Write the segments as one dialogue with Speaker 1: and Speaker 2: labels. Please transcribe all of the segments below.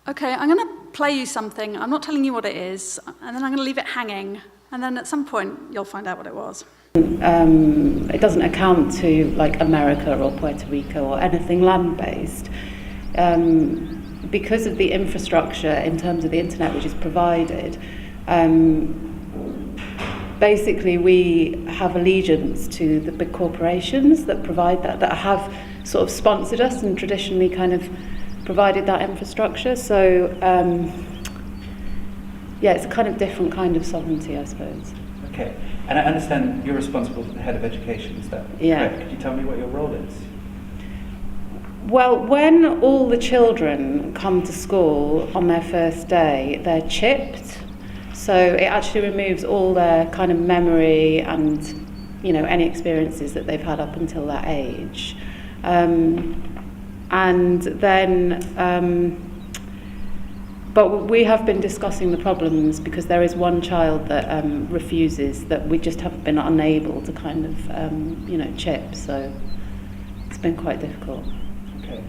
Speaker 1: Okay, I'm going to play you something. I'm not telling you what it is, and then I'm going to leave it hanging, and then at some point you'll find out what it was.
Speaker 2: It doesn't account to like America or Puerto Rico or anything land-based. Because of the infrastructure in terms of the internet which is provided, basically we have allegiance to the big corporations that provide that have sort of sponsored us and traditionally kind of provided that infrastructure. So it's a kind of different kind of sovereignty, I suppose.
Speaker 3: Okay, and I understand you're responsible for the head of education, is that correct? Could you tell me what your role is?
Speaker 2: Well, when all the children come to school on their first day, they're chipped. So it actually removes all their kind of memory and, any experiences that they've had up until that age. And then, but we have been discussing the problems because there is one child that refuses, that we just have been unable to kind of, chip. So it's been quite difficult.
Speaker 3: Okay.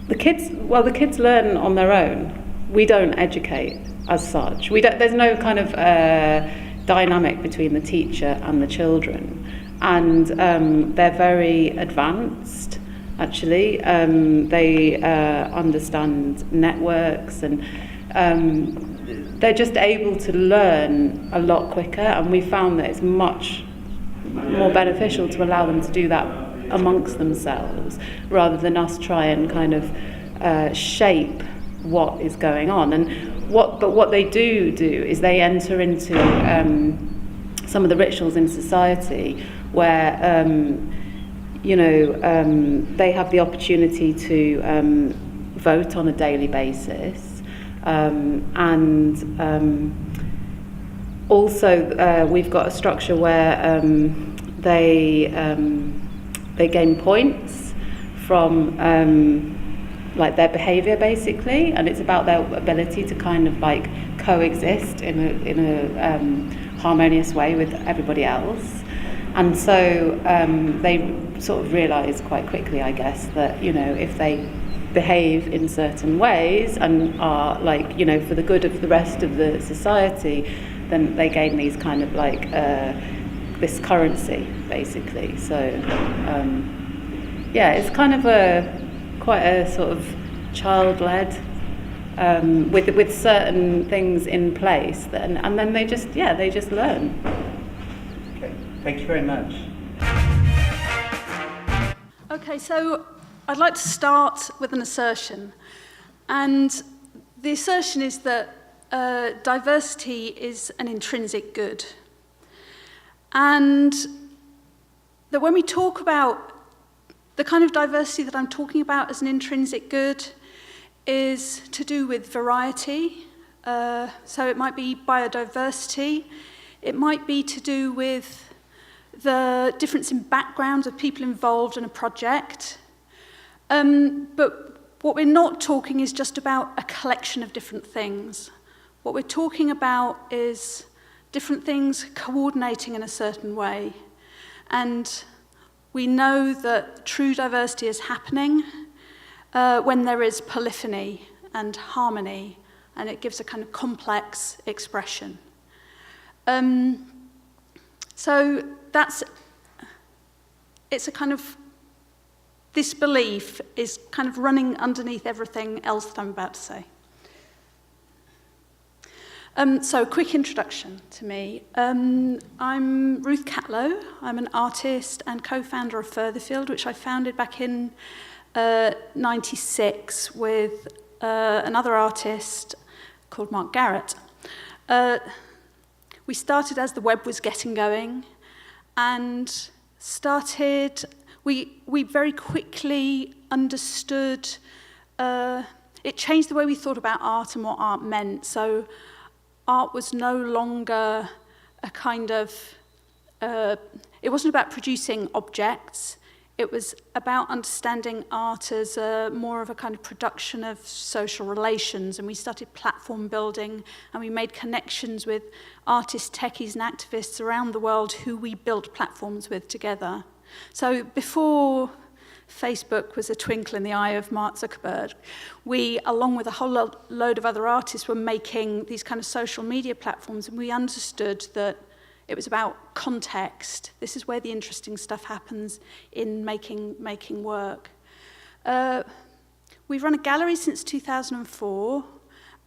Speaker 2: The kids learn on their own. We don't educate as such. There's no kind of dynamic between the teacher and the children. And they're very advanced. Actually, they understand networks and they're just able to learn a lot quicker, and we found that it's much more beneficial to allow them to do that amongst themselves rather than us try and kind of shape what is going on. And what they do is they enter into some of the rituals in society where they have the opportunity to vote on a daily basis, and also we've got a structure where they gain points from like their behaviour basically, and it's about their ability to kind of like coexist in a harmonious way with everybody else. And so they sort of realise quite quickly, I guess, that, if they behave in certain ways and are like, for the good of the rest of the society, then they gain these kind of like, this currency, basically. So, it's kind of quite a sort of child-led, with certain things in place, and then they just learn.
Speaker 3: Thank you very much.
Speaker 1: Okay, so I'd like to start with an assertion. And the assertion is that diversity is an intrinsic good. And that when we talk about the kind of diversity that I'm talking about as an intrinsic good is to do with variety. So it might be biodiversity. It might be to do with the difference in backgrounds of people involved in a project. But what we're not talking is just about a collection of different things. What we're talking about is different things coordinating in a certain way. And we know that true diversity is happening when there is polyphony and harmony, and it gives a kind of complex expression. So it's a kind of, this belief is kind of running underneath everything else that I'm about to say. So, quick introduction to me. I'm Ruth Catlow. I'm an artist and co-founder of Furtherfield, which I founded back in '96 with another artist called Marc Garrett. We started as the web was getting going, and we very quickly understood, it changed the way we thought about art and what art meant. So art was no longer a kind of, it wasn't about producing objects, it was about understanding art as more of a kind of production of social relations, and we started platform building, and we made connections with artists, techies, and activists around the world who we built platforms with together. So before Facebook was a twinkle in the eye of Mark Zuckerberg. We, along with a whole load of other artists, were making these kind of social media platforms, and we understood that it was about context. This is where the interesting stuff happens in making work. We've run a gallery since 2004,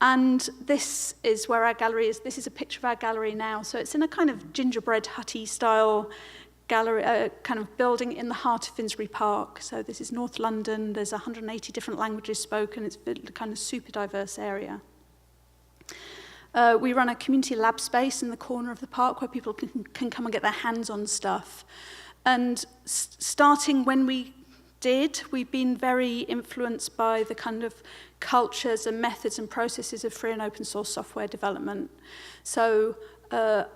Speaker 1: and this is where our gallery is. This is a picture of our gallery now. So it's in a kind of gingerbread hutty style gallery, kind of building in the heart of Finsbury Park. So this is North London. There's 180 different languages spoken. It's a kind of super diverse area. We run a community lab space in the corner of the park where people can come and get their hands on stuff. And starting when we've been very influenced by the kind of cultures and methods and processes of free and open source software development. So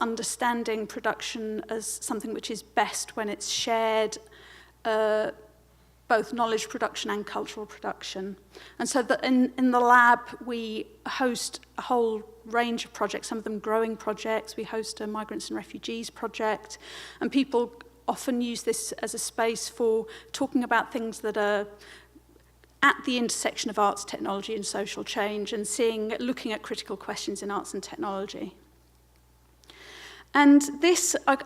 Speaker 1: understanding production as something which is best when it's shared, both knowledge production and cultural production. And so in the lab, we host a whole range of projects, some of them growing projects. We host a migrants and refugees project, and people often use this as a space for talking about things that are at the intersection of arts, technology, and social change, and looking at critical questions in arts and technology. And this, I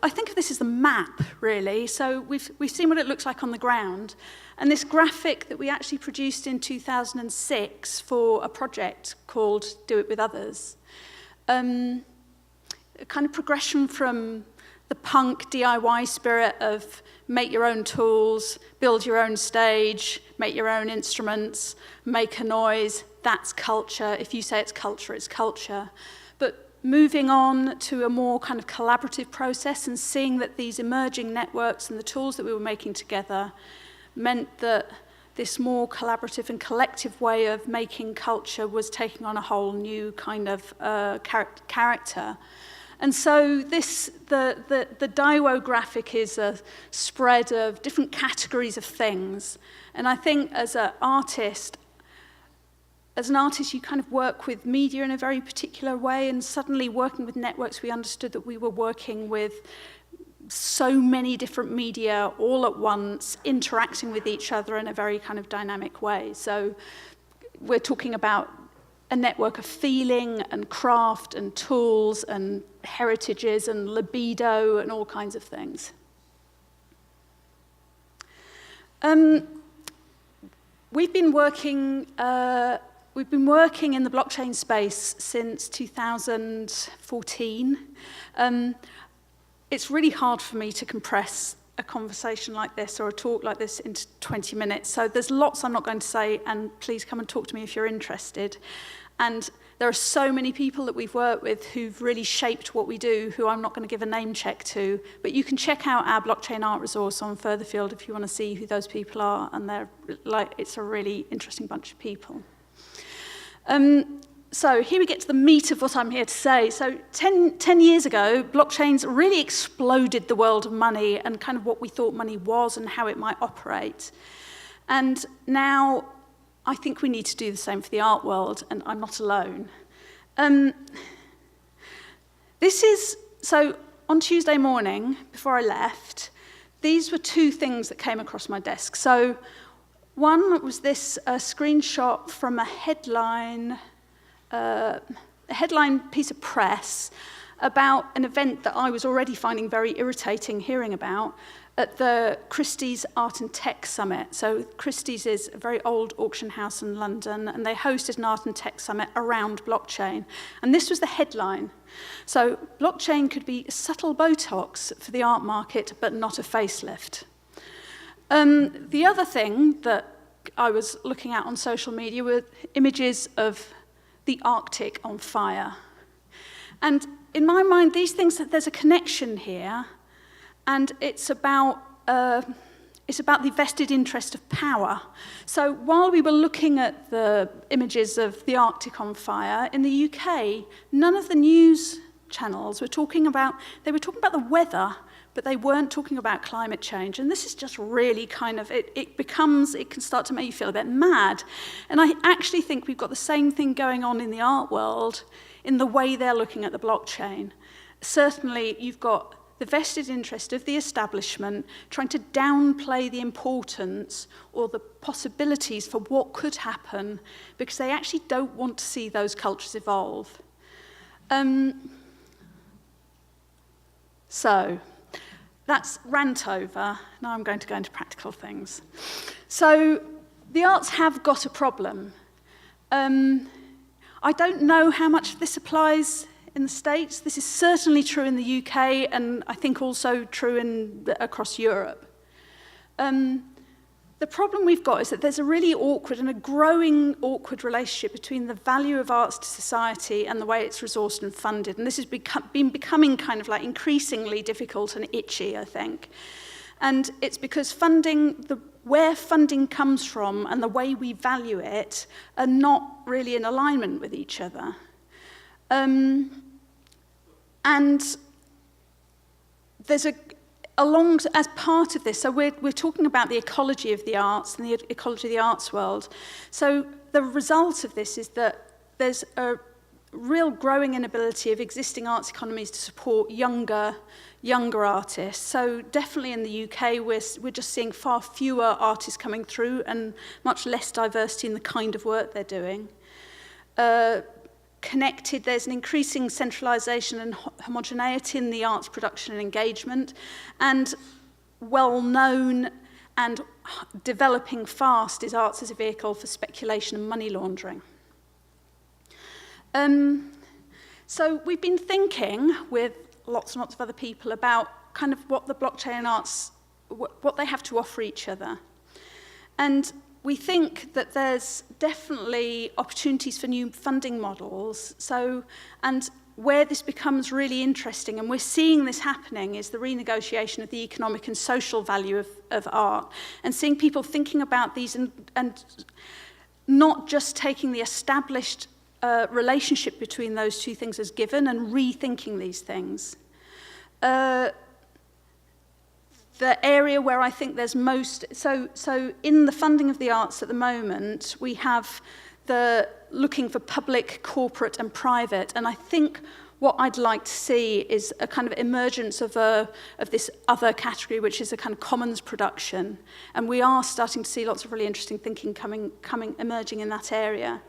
Speaker 1: think of this as the map, really. So we've seen what it looks like on the ground. And this graphic that we actually produced in 2006 for a project called Do It With Others, a kind of progression from the punk DIY spirit of make your own tools, build your own stage, make your own instruments, make a noise, that's culture. If you say it's culture, it's culture. But moving on to a more kind of collaborative process and seeing that these emerging networks and the tools that we were making together meant that this more collaborative and collective way of making culture was taking on a whole new kind of character. And so the DAOWO graphic is a spread of different categories of things. And I think as an artist, you kind of work with media in a very particular way, and suddenly working with networks, we understood that we were working with so many different media all at once, interacting with each other in a very kind of dynamic way. So we're talking about a network of feeling and craft and tools and heritages and libido and all kinds of things. We've been working in the blockchain space since 2014. It's really hard for me to compress a conversation like this or a talk like this into 20 minutes. So there's lots I'm not going to say, and please come and talk to me if you're interested. And there are so many people that we've worked with who've really shaped what we do, who I'm not going to give a name check to, but you can check out our blockchain art resource on Furtherfield if you want to see who those people are, and it's a really interesting bunch of people. So here we get to the meat of what I'm here to say. So 10 years ago, blockchains really exploded the world of money and kind of what we thought money was and how it might operate. And now I think we need to do the same for the art world, and I'm not alone. So on Tuesday morning, before I left, these were two things that came across my desk. So one was this screenshot from a headline piece of press about an event that I was already finding very irritating hearing about at the Christie's Art and Tech Summit. So Christie's is a very old auction house in London, and they hosted an art and tech summit around blockchain. And this was the headline. So blockchain could be subtle Botox for the art market, but not a facelift. The other thing that I was looking at on social media were images of the Arctic on fire. And in my mind, these things, there's a connection here, and it's about the vested interest of power. So while we were looking at the images of the Arctic on fire, in the UK, none of the news channels were talking about the weather, but they weren't talking about climate change. And this is just really kind of, it can start to make you feel a bit mad. And I actually think we've got the same thing going on in the art world in the way they're looking at the blockchain. Certainly, you've got the vested interest of the establishment trying to downplay the importance or the possibilities for what could happen because they actually don't want to see those cultures evolve. So that's rant over. Now I'm going to go into practical things. So the arts have got a problem. I don't know how much this applies in the States. This is certainly true in the UK, and I think also true across Europe. The problem we've got is that there's a really awkward and a growing awkward relationship between the value of arts to society and the way it's resourced and funded. And this has been becoming kind of like increasingly difficult and itchy, I think. And it's because where funding comes from and the way we value it are not really in alignment with each other. And there's as part of this, so we're talking about the ecology of the arts and the ecology of the arts world. So the result of this is that there's a real growing inability of existing arts economies to support younger artists. So definitely in the UK, we're just seeing far fewer artists coming through and much less diversity in the kind of work they're doing. Connected, there's an increasing centralisation and homogeneity in the arts production and engagement, and well-known and developing fast is arts as a vehicle for speculation and money laundering. So we've been thinking with lots and lots of other people about kind of what the blockchain arts, what they have to offer each other. And we think that there's definitely opportunities for new funding models. And where this becomes really interesting, and we're seeing this happening, is the renegotiation of the economic and social value of art, and seeing people thinking about these and not just taking the established relationship between those two things as given and rethinking these things. The area where I think there's most, so in the funding of the arts at the moment, we have the looking for public, corporate and private, and I think what I'd like to see is a kind of emergence of this other category, which is a kind of commons production, and we are starting to see lots of really interesting thinking emerging in that area.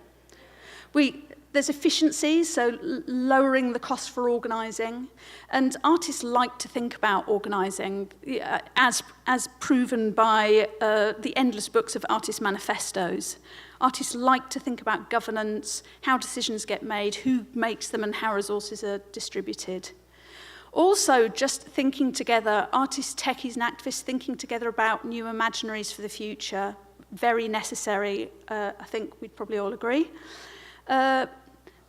Speaker 1: There's efficiencies, so lowering the cost for organising, and artists like to think about organising, as proven by the endless books of artist manifestos. Artists like to think about governance, how decisions get made, who makes them, and how resources are distributed. Also, just thinking together, artists, techies, and activists thinking together about new imaginaries for the future, very necessary, I think we'd probably all agree.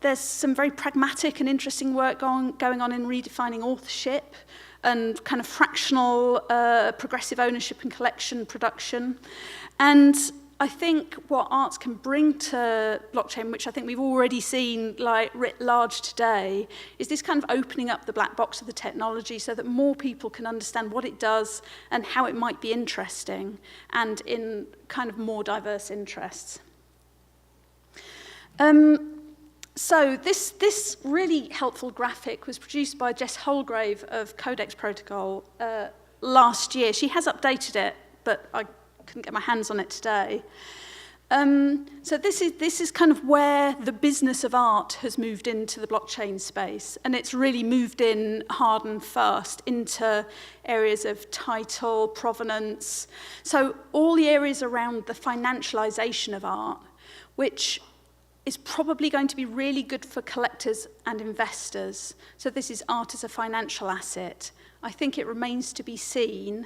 Speaker 1: There's some very pragmatic and interesting work going on in redefining authorship and kind of fractional progressive ownership and collection production. And I think what arts can bring to blockchain, which I think we've already seen like writ large today, is this kind of opening up the black box of the technology so that more people can understand what it does and how it might be interesting and in kind of more diverse interests. So this really helpful graphic was produced by Jess Holgrave of Codex Protocol last year. She has updated it, but I couldn't get my hands on it today. So this is kind of where the business of art has moved into the blockchain space, and it's really moved in hard and fast into areas of title, provenance. So all the areas around the financialization of art, which is probably going to be really good for collectors and investors. So this is art as a financial asset. I think it remains to be seen.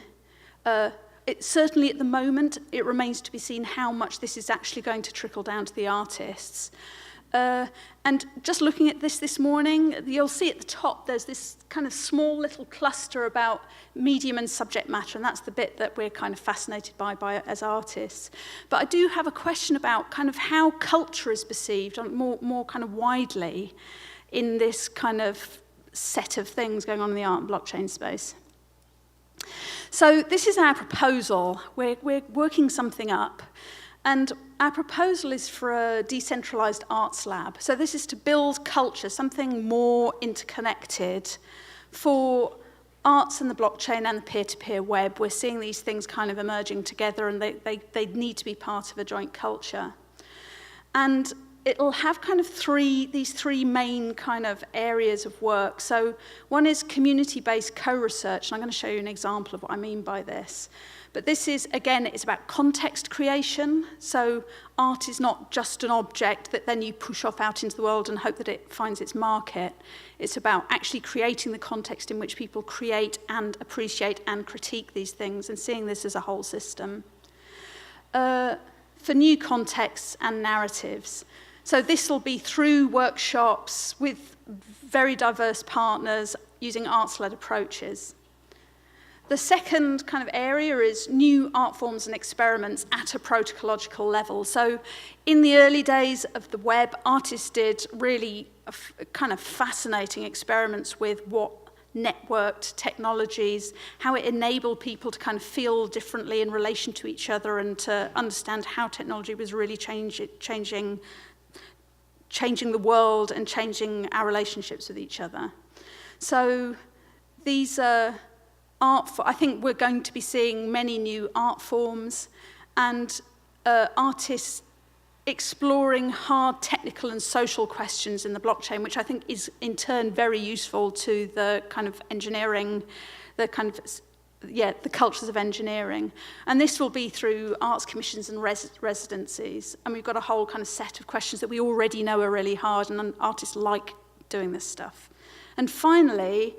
Speaker 1: Certainly at the moment, it remains to be seen how much this is actually going to trickle down to the artists. And just looking at this morning, you'll see at the top there's this kind of small little cluster about medium and subject matter, and that's the bit that we're kind of fascinated by as artists. But I do have a question about kind of how culture is perceived more kind of widely in this kind of set of things going on in the art and blockchain space. So this is our proposal. We're working something up. And our proposal is for a decentralized arts lab. So this is to build culture, something more interconnected for arts and the blockchain and the peer-to-peer web, we're seeing these things kind of emerging together, and they need to be part of a joint culture. And it'll have kind of these three main kind of areas of work. So one is community-based co-research, and I'm going to show you an example of what I mean by this. But this is, again, it's about context creation. So art is not just an object that then you push off out into the world and hope that it finds its market. It's about actually creating the context in which people create and appreciate and critique these things, and seeing this as a whole system. For new contexts and narratives. So this will be through workshops with very diverse partners using arts-led approaches. The second kind of area is new art forms and experiments at a protocological level. So in the early days of the web, artists did really kind of fascinating experiments with what networked technologies, how it enabled people to kind of feel differently in relation to each other and to understand how technology was really changing the world and changing our relationships with each other. So these are I think we're going to be seeing many new art forms and artists exploring hard technical and social questions in the blockchain, which I think is in turn very useful to the kind of engineering, the cultures of engineering. And this will be through arts commissions and residencies. And we've got a whole kind of set of questions that we already know are really hard, and artists like doing this stuff. And finally,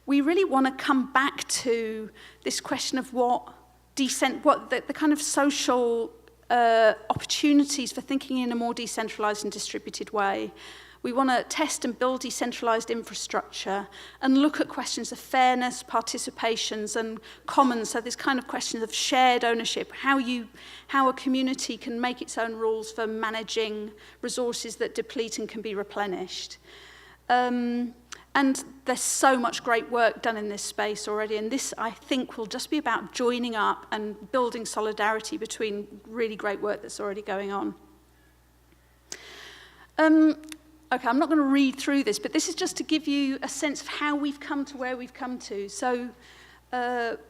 Speaker 1: we really want to come back to this question of what the kind of social opportunities for thinking in a more decentralized and distributed way. We want to test and build decentralized infrastructure and look at questions of fairness, participations, and commons. So this kind of question of shared ownership, how a community can make its own rules for managing resources that deplete and can be replenished. And there's so much great work done in this space already, and this, I think, will just be about joining up and building solidarity between really great work that's already going on. Okay, I'm not going to read through this, but this is just to give you a sense of how we've come to where we've come to. So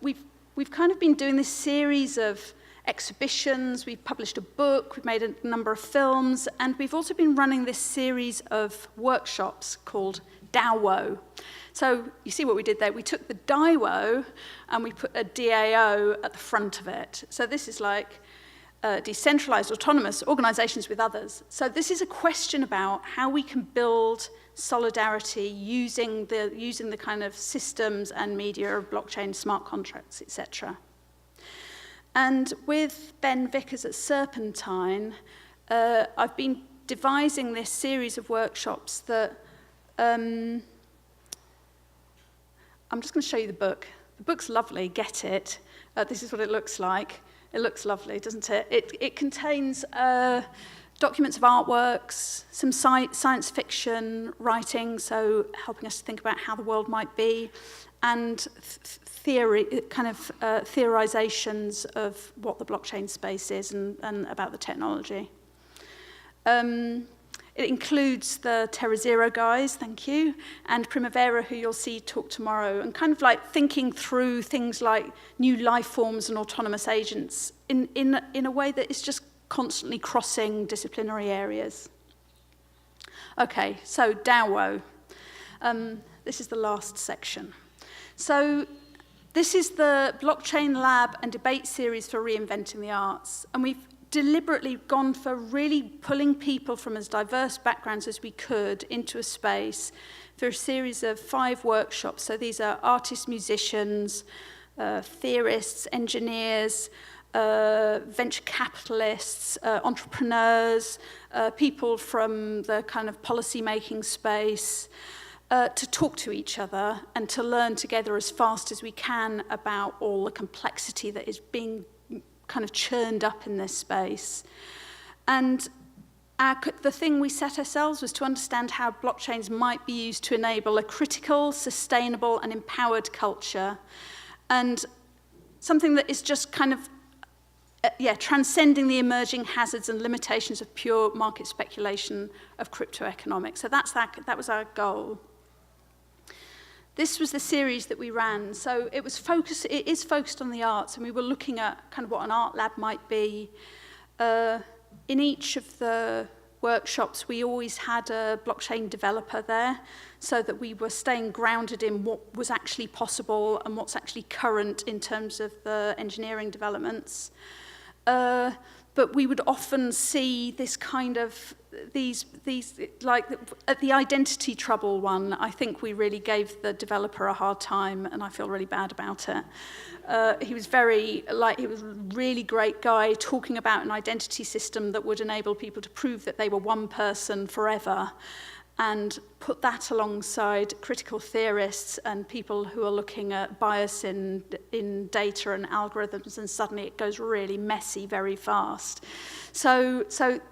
Speaker 1: we've kind of been doing this series of exhibitions, we've published a book, we've made a number of films, and we've also been running this series of workshops called DAOWO. So you see what we did there? We took the DAOWO and we put a DAO at the front of it. So this is like decentralized, autonomous organizations with others. So this is a question about how we can build solidarity using the kind of systems and media of blockchain, smart contracts, etc. And with Ben Vickers at Serpentine, I've been devising this series of workshops that I'm just going to show you the book. The book's lovely, get it. This is what it looks like. It looks lovely, doesn't it? It contains documents of artworks, some science fiction writing, so helping us to think about how the world might be, and theorizations of what the blockchain space is and about the technology. It includes the Terra Zero guys, thank you, and Primavera, who you'll see talk tomorrow, and kind of like thinking through things like new life forms and autonomous agents in a way that is just constantly crossing disciplinary areas. Okay, so DAOWO. This is the last section. So this is the Blockchain Lab and Debate series for Reinventing the Arts, and we've deliberately gone for really pulling people from as diverse backgrounds as we could into a space for a series of 5 workshops. So these are artists, musicians, theorists, engineers, venture capitalists, entrepreneurs, people from the kind of policy-making space, to talk to each other and to learn together as fast as we can about all the complexity that is being kind of churned up in this space. And the thing we set ourselves was to understand how blockchains might be used to enable a critical, sustainable, and empowered culture, and something that is just kind of transcending the emerging hazards and limitations of pure market speculation of crypto economics. So that was our goal. this was the series that we ran. So it is focused on the arts, and we were looking at kind of what an art lab might be. In each of the workshops, we always had a blockchain developer there, so that we were staying grounded in what was actually possible and what's actually current in terms of the engineering developments. But we would often see this kind of, these like at the identity trouble one, I think we really gave the developer a hard time, and I feel really bad about it. He was he was a really great guy talking about an identity system that would enable people to prove that they were one person forever, and put that alongside critical theorists and people who are looking at bias in data and algorithms, and suddenly it goes really messy very fast. So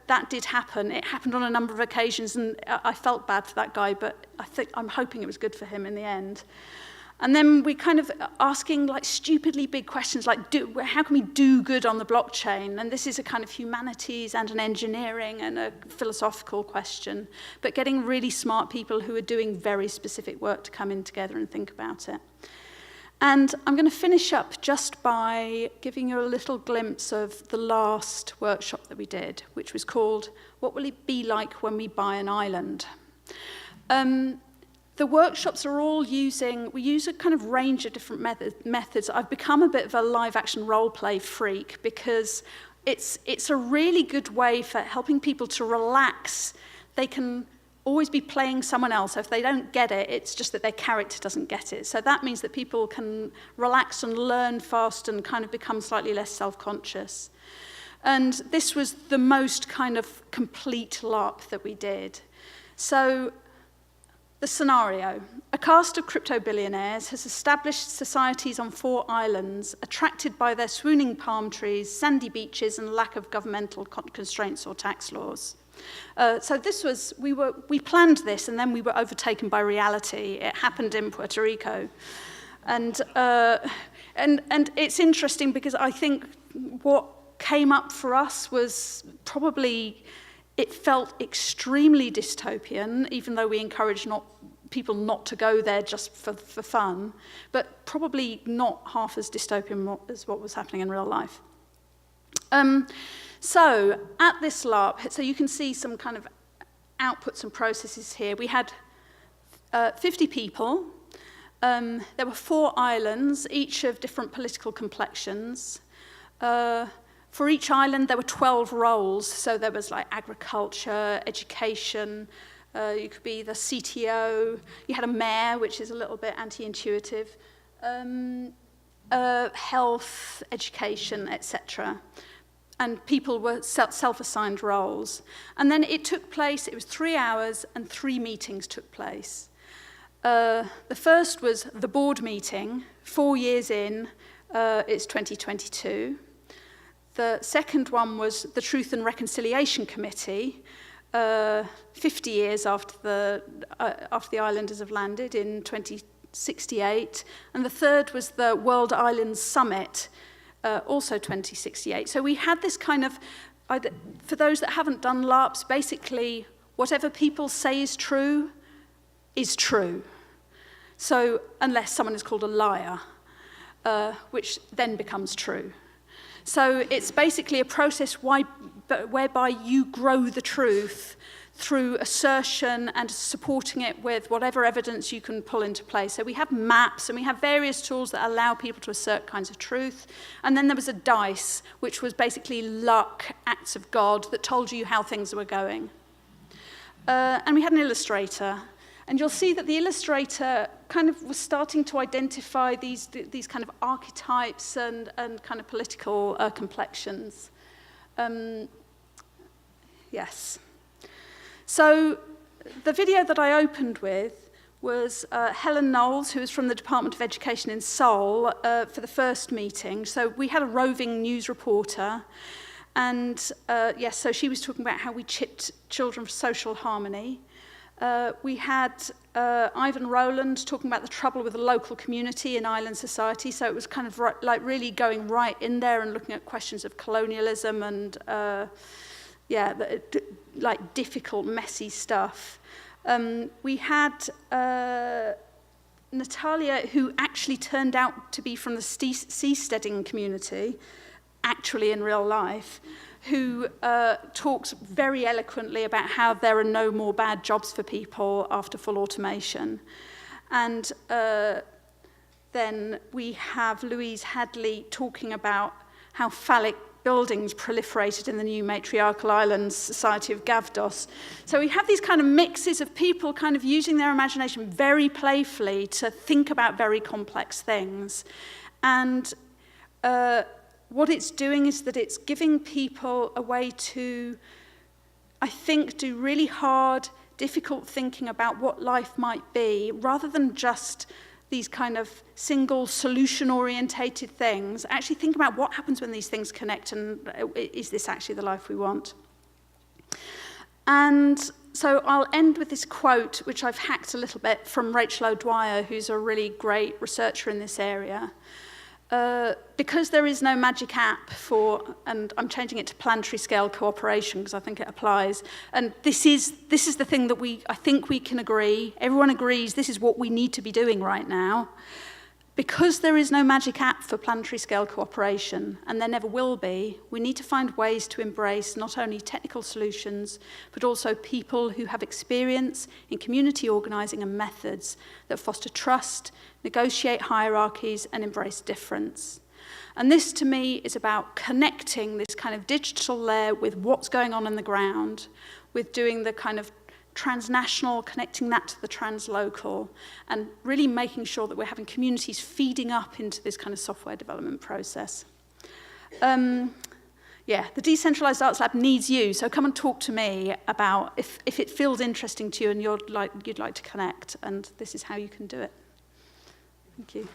Speaker 1: that did happen. It happened on a number of occasions, and I felt bad for that guy, but I'm hoping it was good for him in the end. And then we kind of asking like stupidly big questions like, how can we do good on the blockchain? And this is a kind of humanities and an engineering and a philosophical question, but getting really smart people who are doing very specific work to come in together and think about it. And I'm going to finish up just by giving you a little glimpse of the last workshop that we did, which was called, What Will It Be Like When We Buy an Island? The workshops are all we use a kind of range of different methods. I've become a bit of a live action role play freak because it's a really good way for helping people to relax. They can always be playing someone else. So if they don't get it, it's just that their character doesn't get it. So that means that people can relax and learn fast and kind of become slightly less self-conscious. And this was the most kind of complete LARP that we did. So the scenario: a cast of crypto billionaires has established societies on 4 islands, attracted by their swooning palm trees, sandy beaches, and lack of governmental constraints or tax laws. So this was, we planned this, and then we were overtaken by reality. It happened in Puerto Rico. And it's interesting because I think what came up for us was probably, it felt extremely dystopian, even though we encourage people not to go there just for fun, but probably not half as dystopian as what was happening in real life. So at this LARP, so you can see some kind of outputs and processes here. We had 50 people. There were 4 islands, each of different political complexions. For each island, there were 12 roles. So there was like agriculture, education. You could be the CTO. You had a mayor, which is a little bit anti-intuitive. Health, education, etc. And people were self-assigned roles. And then it took place, it was 3 hours, and 3 meetings took place. The first was the board meeting, 4 years in, it's 2022. The second one was the Truth and Reconciliation Committee, 50 years after the islanders have landed in 2068. And the third was the World Islands Summit, also 2068. So we had this kind of, for those that haven't done LARPs, basically whatever people say is true. So unless someone is called a liar, which then becomes true. So it's basically a process whereby you grow the truth through assertion and supporting it with whatever evidence you can pull into place. So we have maps and we have various tools that allow people to assert kinds of truth. And then there was a dice, which was basically luck, acts of God, that told you how things were going. And we had an illustrator. And you'll see that the illustrator kind of was starting to identify these kind of archetypes and kind of political complexions. Yes. So the video that I opened with was Helen Knowles, who was from the Department of Education in Seoul, for the first meeting. So we had a roving news reporter. And yes, so she was talking about how we chipped children for social harmony. We had Ivan Rowland talking about the trouble with the local community in island society. So it was kind of like really going right in there and looking at questions of colonialism and like difficult, messy stuff. We had Natalia, who actually turned out to be from the seasteading community, actually in real life, who talks very eloquently about how there are no more bad jobs for people after full automation. And then we have Louise Hadley talking about how phallic buildings proliferated in the new matriarchal islands society of Gavdos. So we have these kind of mixes of people kind of using their imagination very playfully to think about very complex things. And what it's doing is that it's giving people a way to, I think, do really hard, difficult thinking about what life might be, rather than just these kind of single solution-orientated things. Actually think about what happens when these things connect, and is this actually the life we want? And so I'll end with this quote, which I've hacked a little bit, from Rachel O'Dwyer, who's a really great researcher in this area. Because there is no magic app for, and I'm changing it to planetary scale cooperation because I think it applies, and this is the thing that I think we can agree, everyone agrees this is what we need to be doing right now. Because there is no magic app for planetary scale cooperation, and there never will be, we need to find ways to embrace not only technical solutions, but also people who have experience in community organising and methods that foster trust, negotiate hierarchies, and embrace difference. And this, to me, is about connecting this kind of digital layer with what's going on the ground, with doing the kind of transnational, connecting that to the translocal, and really making sure that we're having communities feeding up into this kind of software development process. Yeah, the Decentralized Arts Lab needs you, so come and talk to me about if it feels interesting to you and you'd like to connect, and this is how you can do it. Thank you.